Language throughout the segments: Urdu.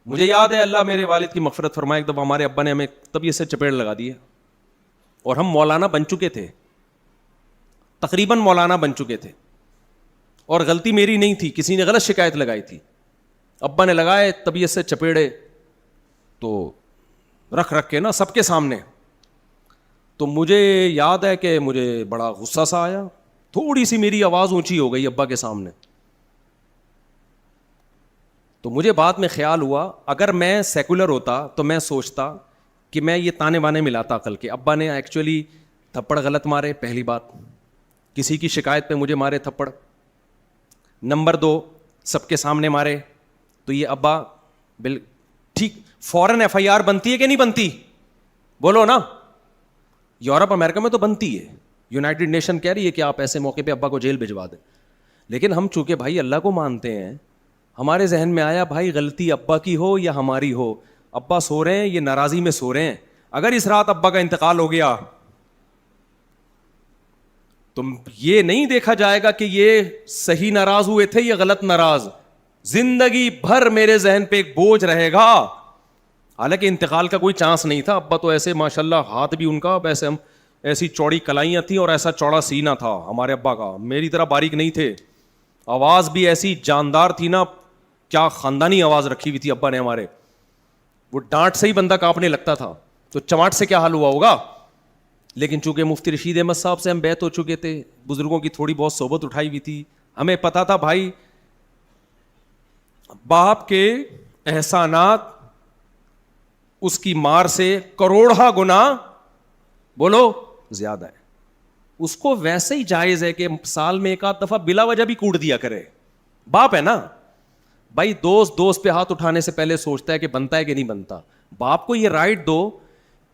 مجھے یاد ہے, اللہ میرے والد کی مغفرت فرمائے, ایک دفعہ ہمارے ابا نے ہمیں طبیعت سے چپیڑ لگا دی, اور ہم مولانا بن چکے تھے, تقریباً مولانا بن چکے تھے, اور غلطی میری نہیں تھی, کسی نے غلط شکایت لگائی تھی, ابا نے لگائے, طبیعت سے چپیڑے تو رکھ کے نا سب کے سامنے. تو مجھے یاد ہے کہ مجھے بڑا غصہ سا آیا, تھوڑی سی میری آواز اونچی ہو گئی ابا کے سامنے. تو مجھے بعد میں خیال ہوا, اگر میں سیکولر ہوتا تو میں سوچتا کہ میں یہ تانے بانے ملاتا عقل کے. ابا نے ایکچولی تھپڑ غلط مارے, پہلی بات, کسی کی شکایت پہ مجھے مارے تھپڑ. نمبر 2, سب کے سامنے مارے. تو یہ ابا ٹھیک فوراً ایف آئی آر بنتی ہے کہ نہیں بنتی؟ بولو نا. یورپ امریکہ میں تو بنتی ہے, یونائٹڈ نیشن کہہ رہی ہے کہ آپ ایسے موقع پہ ابا کو جیل بھجوا دیں. لیکن ہم چونکہ بھائی اللہ کو مانتے ہیں, ہمارے ذہن میں آیا بھائی غلطی ابا کی ہو یا ہماری ہو, ابا سو رہے ہیں, یہ ناراضی میں سو رہے ہیں, اگر اس رات ابا کا انتقال ہو گیا تو یہ نہیں دیکھا جائے گا کہ یہ صحیح ناراض ہوئے تھے یا غلط ناراض, زندگی بھر میرے ذہن پہ ایک بوجھ رہے گا. حالانکہ انتقال کا کوئی چانس نہیں تھا, ابا تو ایسے ماشاءاللہ ہاتھ بھی ان کا ویسے, ہم ایسی چوڑی کلائیاں تھیں اور ایسا چوڑا سینہ تھا ہمارے ابا کا, میری طرح باریک نہیں تھے, آواز بھی ایسی جاندار تھی نا, کیا خاندانی آواز رکھی ہوئی تھی ابا نے ہمارے, وہ ڈانٹ سے ہی بندہ کانپنے لگتا تھا, تو چماٹ سے کیا حال ہوا ہوگا. لیکن چونکہ مفتی رشید احمد صاحب سے ہم بیعت ہو چکے تھے, بزرگوں کی تھوڑی بہت صحبت اٹھائی ہوئی تھی, ہمیں پتا تھا بھائی باپ کے احسانات اس کی مار سے کروڑہ گنا بولو زیادہ ہے. اس کو ویسے ہی جائز ہے کہ سال میں ایک آدھ دفعہ بلا وجہ بھی کوٹ دیا کرے, باپ ہے نا بھائی. دوست پہ ہاتھ اٹھانے سے پہلے سوچتا ہے کہ بنتا ہے کہ نہیں بنتا. باپ کو یہ رائٹ دو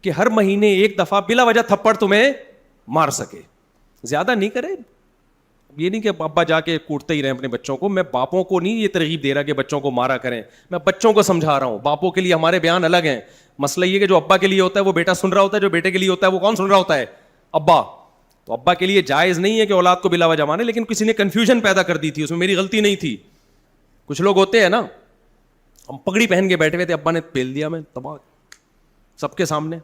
کہ ہر مہینے ایک دفعہ بلا وجہ تھپڑ تمہیں مار سکے, زیادہ نہیں کرے. یہ نہیں کہ ابا جا کے کوٹتے ہی رہے اپنے بچوں کو, میں باپوں کو نہیں یہ ترغیب دے رہا کہ بچوں کو مارا کریں, میں بچوں کو سمجھا رہا ہوں. باپوں کے لیے ہمارے بیان الگ ہیں. مسئلہ یہ کہ جو ابا کے لیے ہوتا ہے وہ بیٹا سن رہا ہوتا ہے, جو بیٹے کے لیے ہوتا ہے وہ کون سن رہا ہوتا ہے؟ ابا. تو ابا کے لیے جائز نہیں ہے کہ اولاد کو بلا وجہ مارے, لیکن کسی نے کنفیوژن پیدا کر دی تھی, اس میں میری غلطی نہیں تھی. کچھ لوگ ہوتے ہیں نا, ہم پگڑی پہن کے بیٹھے ہوئے تھے, ابا نے پیل دیا میں تباہ سب کے سامنے,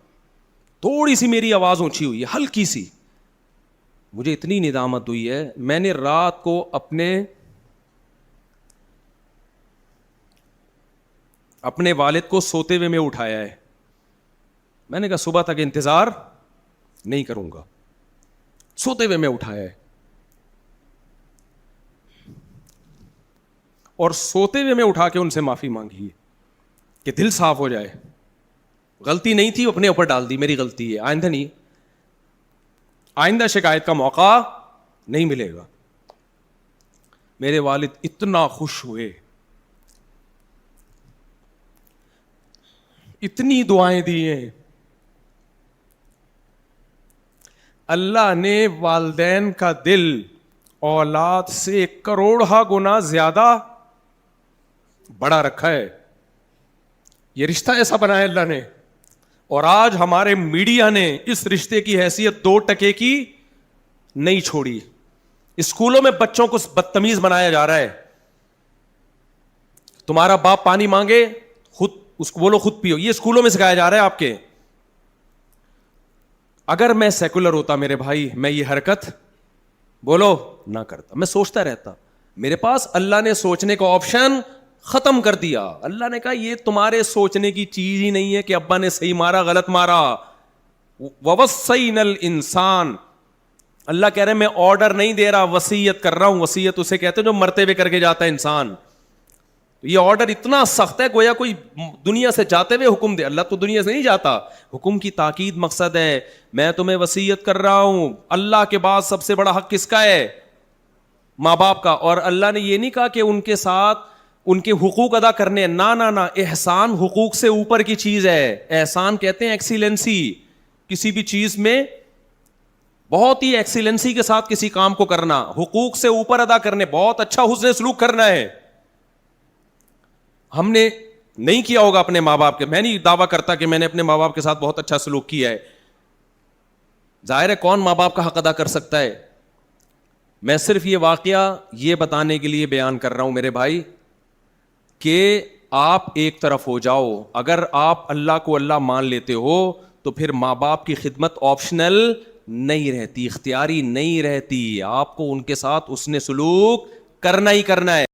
تھوڑی سی میری آواز اونچی ہوئی ہے, ہلکی سی, مجھے اتنی ندامت ہوئی ہے. میں نے رات کو اپنے والد کو سوتے ہوئے میں اٹھایا ہے. میں نے کہا صبح تک انتظار نہیں کروں گا, سوتے ہوئے میں اٹھایا ہے, اور سوتے ہوئے میں اٹھا کے ان سے معافی مانگی ہے کہ دل صاف ہو جائے. غلطی نہیں تھی, اپنے اوپر ڈال دی, میری غلطی ہے, آئندہ نہیں, آئندہ شکایت کا موقع نہیں ملے گا. میرے والد اتنا خوش ہوئے, اتنی دعائیں دی ہیں. اللہ نے والدین کا دل اولاد سے کروڑہ گنا زیادہ بڑا رکھا ہے. یہ رشتہ ایسا بنایا اللہ نے, اور آج ہمارے میڈیا نے اس رشتے کی حیثیت 2 ٹکے کی نہیں چھوڑی. اسکولوں میں بچوں کو بدتمیز بنایا جا رہا ہے. تمہارا باپ پانی مانگے خود اس کو بولو خود پیو, یہ اسکولوں میں سکھایا جا رہا ہے آپ کے. اگر میں سیکولر ہوتا میرے بھائی, میں یہ حرکت بولو نہ کرتا. میں سوچتا رہتا, میرے پاس اللہ نے سوچنے کا آپشن ختم کر دیا. اللہ نے کہا یہ تمہارے سوچنے کی چیز ہی نہیں ہے کہ ابا نے صحیح مارا غلط مارا. وَوَصَّيْنَا الْإِنسَانَ, اللہ کہہ رہے ہیں میں آرڈر نہیں دے رہا, وصیت کر رہا ہوں. وصیت اسے کہتے ہیں جو مرتے ہوئے کر کے جاتا ہے انسان. یہ آرڈر اتنا سخت ہے گویا کوئی دنیا سے جاتے ہوئے حکم دے. اللہ تو دنیا سے نہیں جاتا, حکم کی تاکید مقصد ہے. میں تمہیں وصیت کر رہا ہوں. اللہ کے بعد سب سے بڑا حق کس کا ہے؟ ماں باپ کا. اور اللہ نے یہ نہیں کہا کہ ان کے ساتھ ان کے حقوق ادا کرنے, نہ احسان حقوق سے اوپر کی چیز ہے. احسان کہتے ہیں ایکسیلنسی, کسی بھی چیز میں بہت ہی ایکسیلنسی کے ساتھ کسی کام کو کرنا, حقوق سے اوپر ادا کرنے, بہت اچھا حسن سلوک کرنا ہے. ہم نے نہیں کیا ہوگا اپنے ماں باپ کے, میں نہیں دعویٰ کرتا کہ میں نے اپنے ماں باپ کے ساتھ بہت اچھا سلوک کیا ہے. ظاہر ہے کون ماں باپ کا حق ادا کر سکتا ہے. میں صرف یہ واقعہ یہ بتانے کے لیے بیان کر رہا ہوں میرے بھائی کہ آپ ایک طرف ہو جاؤ. اگر آپ اللہ کو اللہ مان لیتے ہو تو پھر ماں باپ کی خدمت آپشنل نہیں رہتی, اختیاری نہیں رہتی, آپ کو ان کے ساتھ حسن سلوک کرنا ہی کرنا ہے.